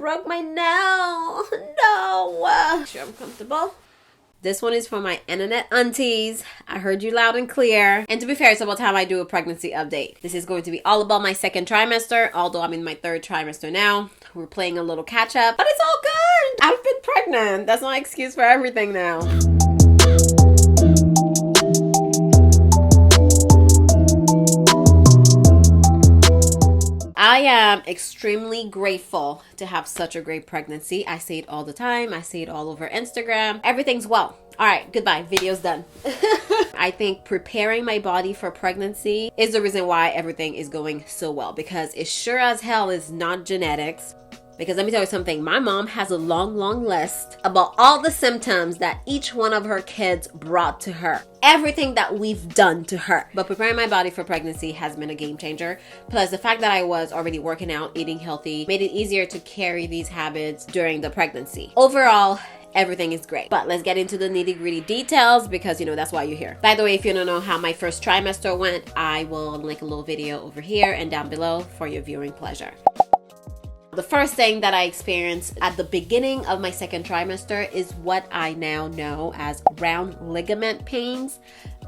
broke my nail. No. Sure I'm comfortable. This one is for my internet aunties. I heard you loud and clear. And to be fair, it's about time I do a pregnancy update. This is going to be all about my second trimester, although I'm in my third trimester now. We're playing a little catch up, but it's all good. I've been pregnant. That's my excuse for everything now. I am extremely grateful to have such a great pregnancy. I say it all the time. I say it all over Instagram. Everything's well. All right, goodbye. Video's done. I think preparing my body for pregnancy is the reason why everything is going so well, because it sure as hell is not genetics. Because let me tell you something, my mom has a long list about all the symptoms that each one of her kids brought to her. Everything that we've done to her. But preparing my body for pregnancy has been a game changer. Plus the fact that I was already working out, eating healthy, made it easier to carry these habits during the pregnancy. Overall, everything is great. But let's get into the nitty-gritty details because, you know, that's why you're here. By the way, if you don't know how my first trimester went, I will link a little video over here and down below for your viewing pleasure. The first thing that I experienced at the beginning of my second trimester is what I now know as round ligament pains.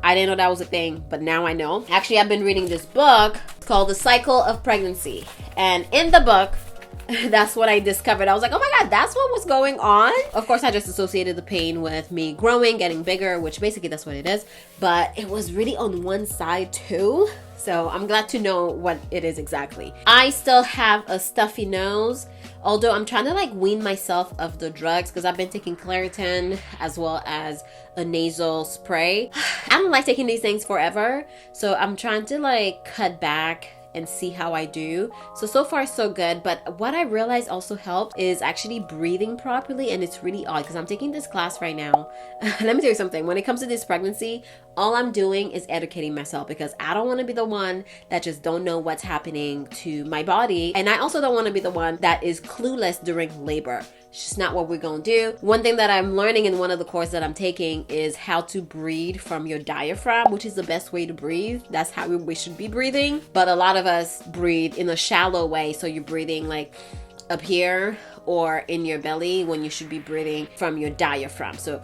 I didn't know that was a thing, but now I know. Actually, I've been reading this book called The Cycle of Pregnancy. And in the book, that's what I discovered. I was like, oh my God, that's what was going on. Of course, I just associated the pain with me growing, getting bigger, which basically that's what it is. But it was really on one side too. So I'm glad to know what it is exactly. I still have a stuffy nose, although I'm trying to like wean myself of the drugs because I've been taking Claritin as well as a nasal spray. I don't like taking these things forever. So I'm trying to like cut back and see how I do. So far so good. But what I realized also helped is actually breathing properly. And it's really odd because I'm taking this class right now. Let me tell you something. When it comes to this pregnancy, all I'm doing is educating myself because I don't want to be the one that just don't know what's happening to my body. And I also don't want to be the one that is clueless during labor. It's just not what we're going to do. One thing that I'm learning in one of the courses that I'm taking is how to breathe from your diaphragm, which is the best way to breathe. That's how we should be breathing. But a lot of us breathe in a shallow way. So you're breathing like up here or in your belly when you should be breathing from your diaphragm. So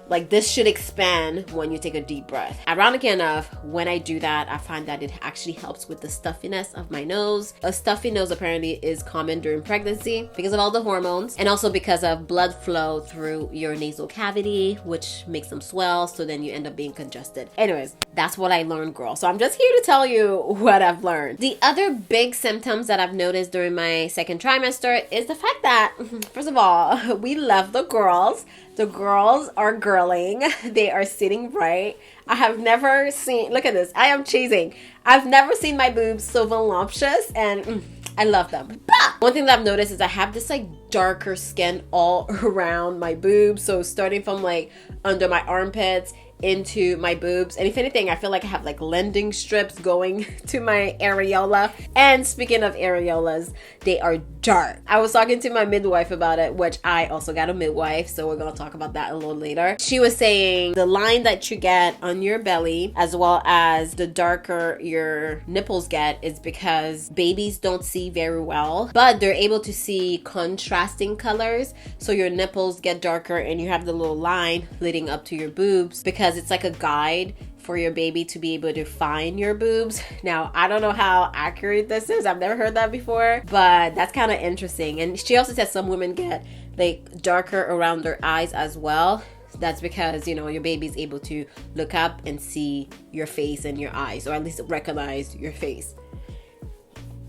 like this should expand when you take a deep breath. Ironically enough, when I do that, I find that it actually helps with the stuffiness of my nose. A stuffy nose apparently is common during pregnancy because of all the hormones and also because of blood flow through your nasal cavity, which makes them swell. So then you end up being congested. Anyways, that's what I learned, girl. So I'm just here to tell you what I've learned. The other big symptoms that I've noticed during my second trimester is the fact that, first of all, we love the girls. The girls are girling. They are sitting right. I have never seen, look at this. I am cheesing. I've never seen my boobs so voluptuous and I love them. But one thing that I've noticed is I have this like darker skin all around my boobs. So starting from like under my armpits into my boobs, and if anything, I feel like I have like landing strips going to my areola. And speaking of areolas, they are dark. I was talking to my midwife about it, which I also got a midwife, so we're gonna talk about that a little later. She was saying the line that you get on your belly as well as the darker your nipples get is because babies don't see very well, but they're able to see contrasting colors. So your nipples get darker and you have the little line leading up to your boobs because it's like a guide for your baby to be able to find your boobs. Now, I don't know how accurate this is. I've never heard that before, but that's kind of interesting. And she also said some women get like darker around their eyes as well. That's because, you know, your baby's able to look up and see your face and your eyes, or at least recognize your face.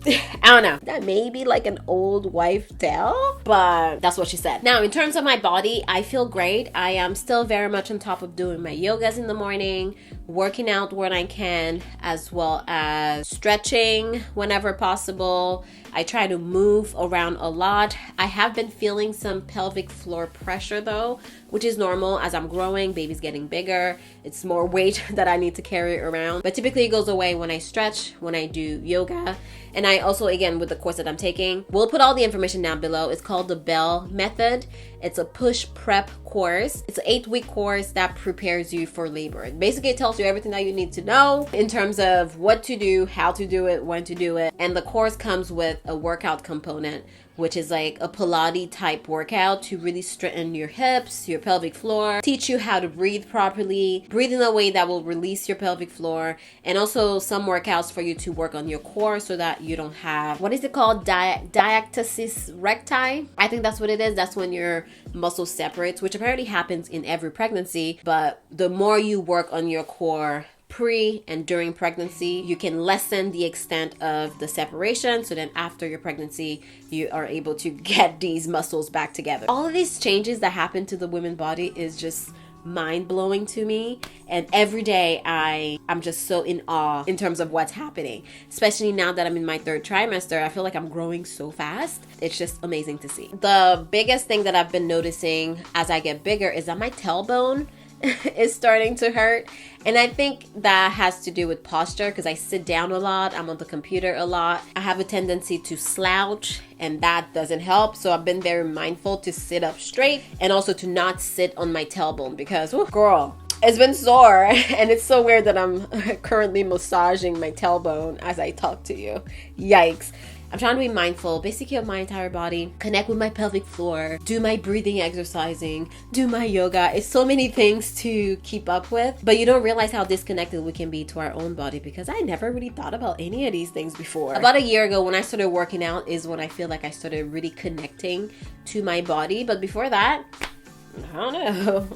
I don't know. That may be like an old wife tale, but that's what she said. Now, in terms of my body, I feel great. I am still very much on top of doing my yogas in the morning, working out when I can, as well as stretching whenever possible. I try to move around a lot. I have been feeling some pelvic floor pressure though, which is normal as I'm growing, baby's getting bigger. It's more weight that I need to carry around. But typically it goes away when I stretch, when I do yoga. And I also, again, with the course that I'm taking, we'll put all the information down below. It's called the Bell Method. It's a push prep course. It's an 8-week course that prepares you for labor. Basically, it tells you everything that you need to know in terms of what to do, how to do it, when to do it. And the course comes with a workout component, which is like a Pilates type workout to really strengthen your hips, your pelvic floor, teach you how to breathe properly, breathe in a way that will release your pelvic floor, and also some workouts for you to work on your core so that you don't have, what is it called? Diastasis recti? I think that's what it is. That's when your muscle separates, which apparently happens in every pregnancy. But the more you work on your core pre and during pregnancy, you can lessen the extent of the separation, so then after your pregnancy you are able to get these muscles back together. All of these changes that happen to the women's body is just mind-blowing to me, and every day I'm just so in awe in terms of what's happening, especially now that I'm in my 3rd trimester. I feel like I'm growing so fast. It's just amazing to see. The biggest thing that I've been noticing as I get bigger is that my tailbone is starting to hurt, and I think that has to do with posture because I sit down a lot, I'm on the computer a lot, I have a tendency to slouch, and that doesn't help. So I've been very mindful to sit up straight and also to not sit on my tailbone because, oh girl, it's been sore. And it's so weird that I'm currently massaging my tailbone as I talk to you. Yikes. I'm trying to be mindful basically of my entire body, connect with my pelvic floor, do my breathing exercising, do my yoga. It's so many things to keep up with, but you don't realize how disconnected we can be to our own body because I never really thought about any of these things before. About a year ago when I started working out is when I feel like I started really connecting to my body, but before that, I don't know.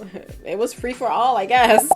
It was free for all, I guess.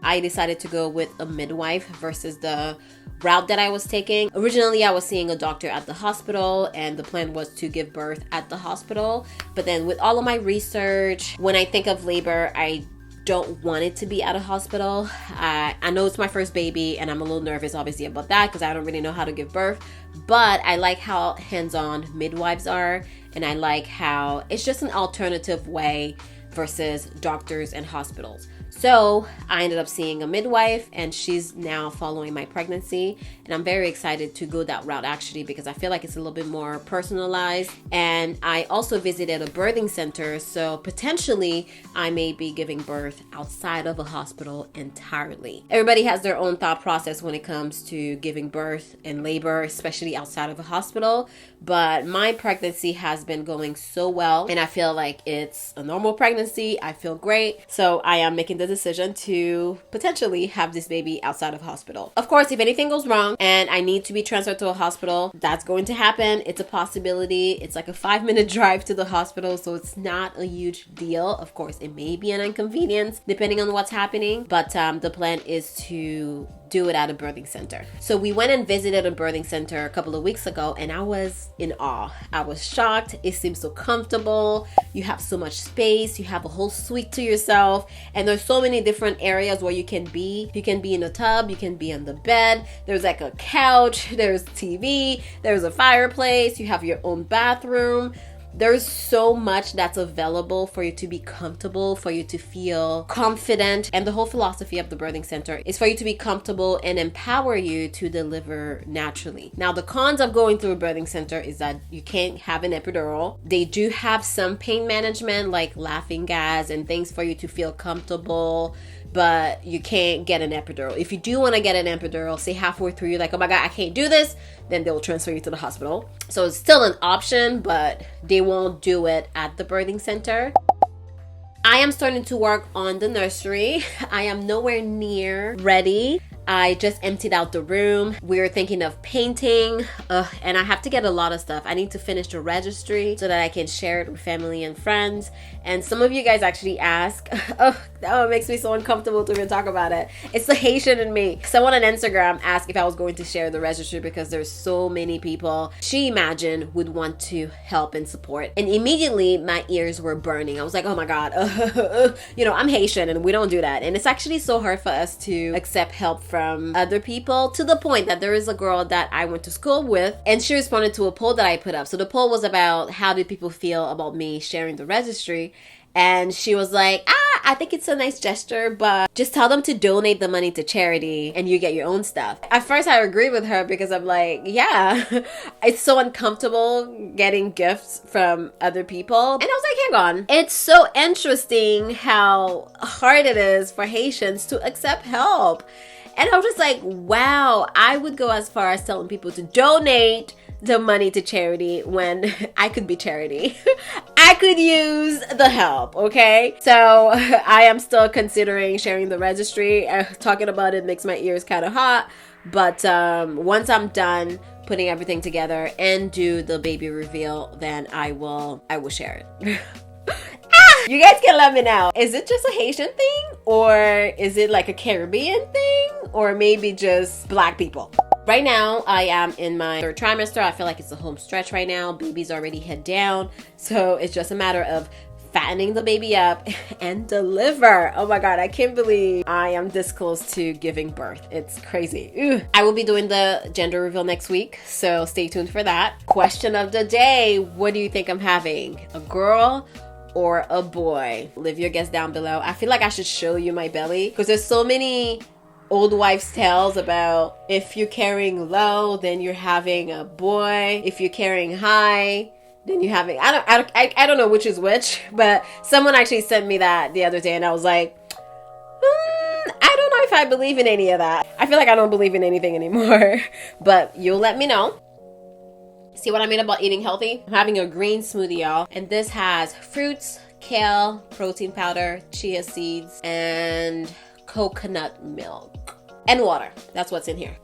I decided to go with a midwife versus the route that I was taking. Originally, I was seeing a doctor at the hospital and the plan was to give birth at the hospital. But then with all of my research, when I think of labor, I don't want it to be at a hospital. I know it's my first baby and I'm a little nervous obviously about that because I don't really know how to give birth, but I like how hands-on midwives are, and I like how it's just an alternative way versus doctors and hospitals. So I ended up seeing a midwife and she's now following my pregnancy, and I'm very excited to go that route actually because I feel like it's a little bit more personalized. And I also visited a birthing center, so potentially I may be giving birth outside of a hospital entirely. Everybody has their own thought process when it comes to giving birth and labor, especially outside of a hospital, but my pregnancy has been going so well and I feel like it's a normal pregnancy. I feel great, so I am making the decision to potentially have this baby outside of hospital. Of course, if anything goes wrong and I need to be transferred to a hospital, that's going to happen. It's a possibility. It's like a 5-minute drive to the hospital, so it's not a huge deal. Of course, it may be an inconvenience depending on what's happening, but the plan is to do it at a birthing center. So we went and visited a birthing center a couple of weeks ago and I was in awe. I was shocked. It seems so comfortable. You have so much space. You have a whole suite to yourself, and there's so many different areas where you can be. You can be in a tub, you can be on the bed. There's like a couch, there's TV, there's a fireplace, you have your own bathroom. There's so much that's available for you to be comfortable, for you to feel confident. And the whole philosophy of the birthing center is for you to be comfortable and empower you to deliver naturally. Now, the cons of going through a birthing center is that you can't have an epidural. They do have some pain management like laughing gas and things for you to feel comfortable, but you can't get an epidural. If you do want to get an epidural, say halfway through you're like, oh my God, I can't do this, then they'll transfer you to the hospital. So it's still an option, but they won't do it at the birthing center. I am starting to work on the nursery. I am nowhere near ready. I just emptied out the room. We're thinking of painting, and I have to get a lot of stuff. I need to finish the registry so that I can share it with family and friends. And some of you guys actually ask, it makes me so uncomfortable to even talk about it. It's the Haitian in me. Someone on Instagram asked if I was going to share the registry because there's so many people she imagined would want to help and support. And immediately my ears were burning. I was like, oh my God, I'm Haitian and we don't do that. And it's actually so hard for us to accept help from other people, to the point that there is a girl that I went to school with and she responded to a poll that I put up. So the poll was about how did people feel about me sharing the registry, and she was like, I think it's a nice gesture, but just tell them to donate the money to charity and you get your own stuff. At first I agreed with her because I'm like, yeah, it's so uncomfortable getting gifts from other people. And I was like, hang on, it's so interesting how hard it is for Haitians to accept help. And I was just like, wow, I would go as far as telling people to donate the money to charity when I could be charity. I could use the help, okay? So I am still considering sharing the registry. Talking about it makes my ears kind of hot. But once I'm done putting everything together and do the baby reveal, then I will share it. You guys can let me know. Is it just a Haitian thing? Or is it like a Caribbean thing? Or maybe just Black people? Right now, I am in my 3rd trimester. I feel like it's the home stretch right now. Baby's already head down. So it's just a matter of fattening the baby up and deliver. Oh my God, I can't believe I am this close to giving birth. It's crazy. Ugh. I will be doing the gender reveal next week, so stay tuned for that. Question of the day, what do you think I'm having? A girl or a boy? Leave your guess down below. I feel like I should show you my belly because there's so many old wives' tales about if you're carrying low, then you're having a boy. If you're carrying high, then you having, I don't know which is which, but someone actually sent me that the other day and I was like, I don't know if I believe in any of that. I feel like I don't believe in anything anymore, but you'll let me know. See what I mean about eating healthy? I'm having a green smoothie, y'all, and this has fruits, kale, protein powder, chia seeds, and coconut milk and water. That's what's in here.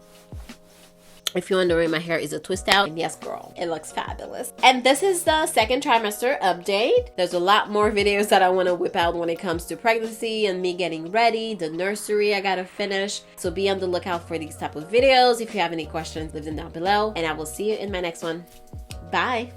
If you're wondering, my hair is a twist out. And yes, girl, it looks fabulous. And this is the 2nd trimester update. There's a lot more videos that I want to whip out when it comes to pregnancy and me getting ready. The nursery I gotta finish. So be on the lookout for these type of videos. If you have any questions, leave them down below. And I will see you in my next one. Bye.